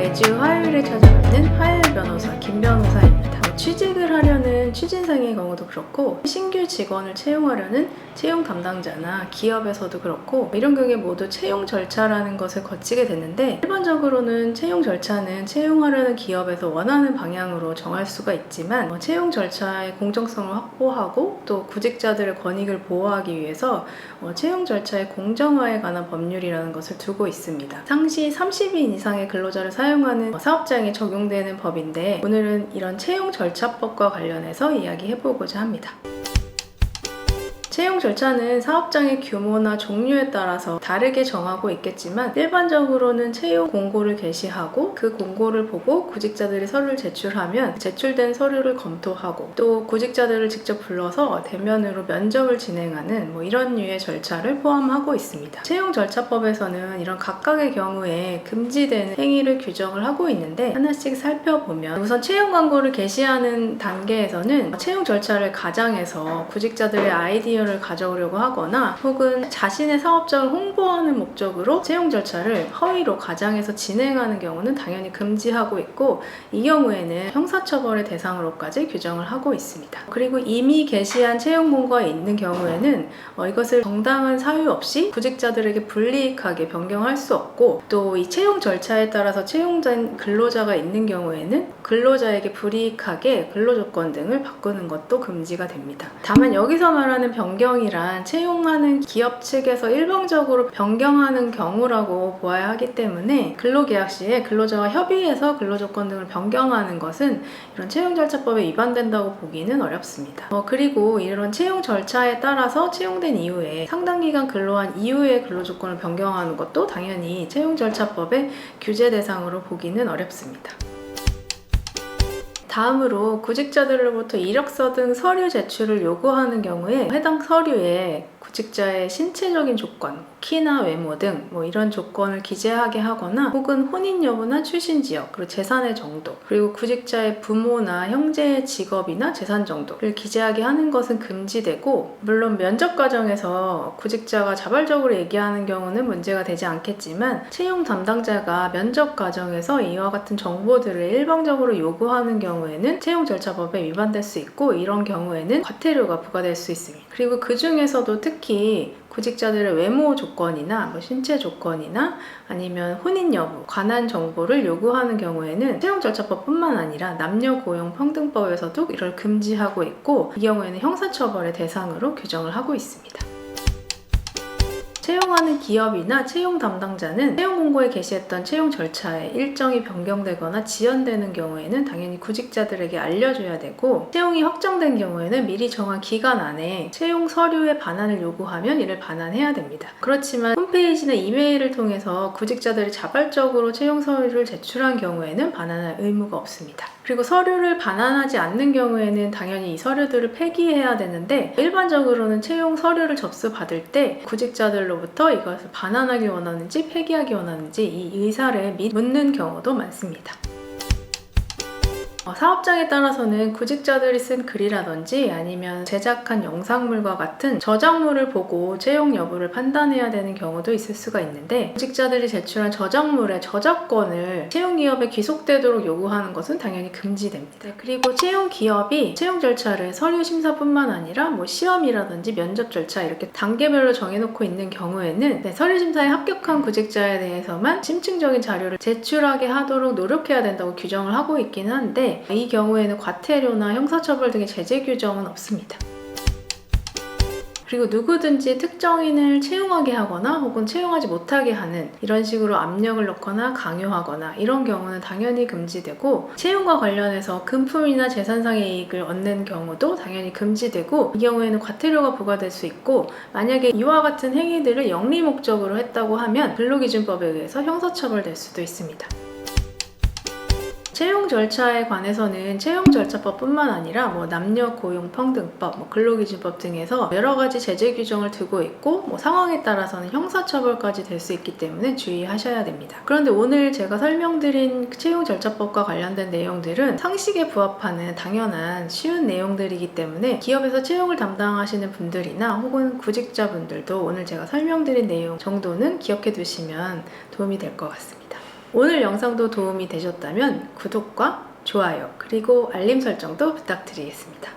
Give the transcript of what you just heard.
매주 화요일에 찾아뵙는 화요일 변호사 김 변호사입니다. 취직을 하려는 취준생의 경우도 그렇고 신규 직원을 채용하려는 채용 담당자나 기업에서도 그렇고 이런 경우에 모두 채용 절차라는 것을 거치게 되는데, 일반적으로는 채용 절차는 채용하려는 기업에서 원하는 방향으로 정할 수가 있지만 채용 절차의 공정성을 확보하고 또 구직자들의 권익을 보호하기 위해서 채용 절차의 공정화에 관한 법률이라는 것을 두고 있습니다. 상시 30인 이상의 근로자를 사용하는 사업장에 적용되는 법인데, 오늘은 이런 채용 절차법과 관련해서 이야기해보고자 합니다. 채용 절차는 사업장의 규모나 종류에 따라서 다르게 정하고 있겠지만, 일반적으로는 채용 공고를 게시하고 그 공고를 보고 구직자들이 서류를 제출하면 제출된 서류를 검토하고 또 구직자들을 직접 불러서 대면으로 면접을 진행하는 이런 류의 절차를 포함하고 있습니다. 채용 절차법에서는 이런 각각의 경우에 금지되는 행위를 규정을 하고 있는데, 하나씩 살펴보면 우선 채용 광고를 게시하는 단계에서는 채용 절차를 가장해서 구직자들의 아이디어를 가져오려고 하거나 혹은 자신의 사업장을 홍보하는 목적으로 채용 절차를 허위로 가장해서 진행하는 경우는 당연히 금지하고 있고, 이 경우에는 형사처벌의 대상으로까지 규정을 하고 있습니다. 그리고 이미 게시한 채용 공고가 있는 경우에는 이것을 정당한 사유 없이 구직자들에게 불이익하게 변경할 수 없고, 또 이 채용 절차에 따라서 채용된 근로자가 있는 경우에는 근로자에게 불이익하게 근로조건 등을 바꾸는 것도 금지가 됩니다. 다만 여기서 말하는 변경이란 채용하는 기업 측에서 일방적으로 변경하는 경우라고 보아야 하기 때문에, 근로계약 시에 근로자와 협의해서 근로조건 등을 변경하는 것은 이런 채용절차법에 위반된다고 보기는 어렵습니다. 그리고 이런 채용 절차에 따라서 채용된 이후에 상당 기간 근로한 이후에 근로조건을 변경하는 것도 당연히 채용절차법의 규제 대상으로 보기는 어렵습니다. 다음으로 구직자들로부터 이력서 등 서류 제출을 요구하는 경우에 해당 서류에 구직자의 신체적인 조건, 키나 외모 등 이런 조건을 기재하게 하거나 혹은 혼인 여부나 출신 지역, 그리고 재산의 정도, 그리고 구직자의 부모나 형제의 직업이나 재산 정도를 기재하게 하는 것은 금지되고, 물론 면접 과정에서 구직자가 자발적으로 얘기하는 경우는 문제가 되지 않겠지만, 채용 담당자가 면접 과정에서 이와 같은 정보들을 일방적으로 요구하는 경우에는 채용절차법에 위반될 수 있고, 이런 경우에는 과태료가 부과될 수 있습니다. 그리고 그 중에서도 특히 구직자들의 외모 조건이나 신체 조건이나 아니면 혼인 여부, 관한 정보를 요구하는 경우에는 채용절차법뿐만 아니라 남녀고용평등법에서도 이를 금지하고 있고, 이 경우에는 형사처벌의 대상으로 규정을 하고 있습니다. 채용하는 기업이나 채용 담당자는 채용 공고에 게시했던 채용 절차에 일정이 변경되거나 지연되는 경우에는 당연히 구직자들에게 알려줘야 되고, 채용이 확정된 경우에는 미리 정한 기간 안에 채용 서류의 반환을 요구하면 이를 반환해야 됩니다. 그렇지만 홈페이지나 이메일을 통해서 구직자들이 자발적으로 채용 서류를 제출한 경우에는 반환할 의무가 없습니다. 그리고 서류를 반환하지 않는 경우에는 당연히 이 서류들을 폐기해야 되는데, 일반적으로는 채용 서류를 접수받을 때 구직자들로부터 이것을 반환하기 원하는지 폐기하기 원하는지 이 의사를 묻는 경우도 많습니다. 사업장에 따라서는 구직자들이 쓴 글이라든지 아니면 제작한 영상물과 같은 저작물을 보고 채용 여부를 판단해야 되는 경우도 있을 수가 있는데, 구직자들이 제출한 저작물의 저작권을 채용기업에 귀속되도록 요구하는 것은 당연히 금지됩니다. 그리고 채용기업이 채용 절차를 서류 심사뿐만 아니라 시험이라든지 면접 절차 이렇게 단계별로 정해놓고 있는 경우에는 서류 심사에 합격한 구직자에 대해서만 심층적인 자료를 제출하게 하도록 노력해야 된다고 규정을 하고 있긴 한데, 이 경우에는 과태료나 형사처벌 등의 제재 규정은 없습니다. 그리고 누구든지 특정인을 채용하게 하거나 혹은 채용하지 못하게 하는 이런 식으로 압력을 넣거나 강요하거나 이런 경우는 당연히 금지되고, 채용과 관련해서 금품이나 재산상의 이익을 얻는 경우도 당연히 금지되고, 이 경우에는 과태료가 부과될 수 있고, 만약에 이와 같은 행위들을 영리 목적으로 했다고 하면 근로기준법에 의해서 형사처벌될 수도 있습니다. 채용 절차에 관해서는 채용절차법뿐만 아니라 남녀고용평등법, 근로기준법 등에서 여러 가지 제재 규정을 두고 있고, 상황에 따라서는 형사처벌까지 될 수 있기 때문에 주의하셔야 됩니다. 그런데 오늘 제가 설명드린 채용절차법과 관련된 내용들은 상식에 부합하는 당연한 쉬운 내용들이기 때문에 기업에서 채용을 담당하시는 분들이나 혹은 구직자분들도 오늘 제가 설명드린 내용 정도는 기억해 두시면 도움이 될 것 같습니다. 오늘 영상도 도움이 되셨다면 구독과 좋아요 그리고 알림 설정도 부탁드리겠습니다.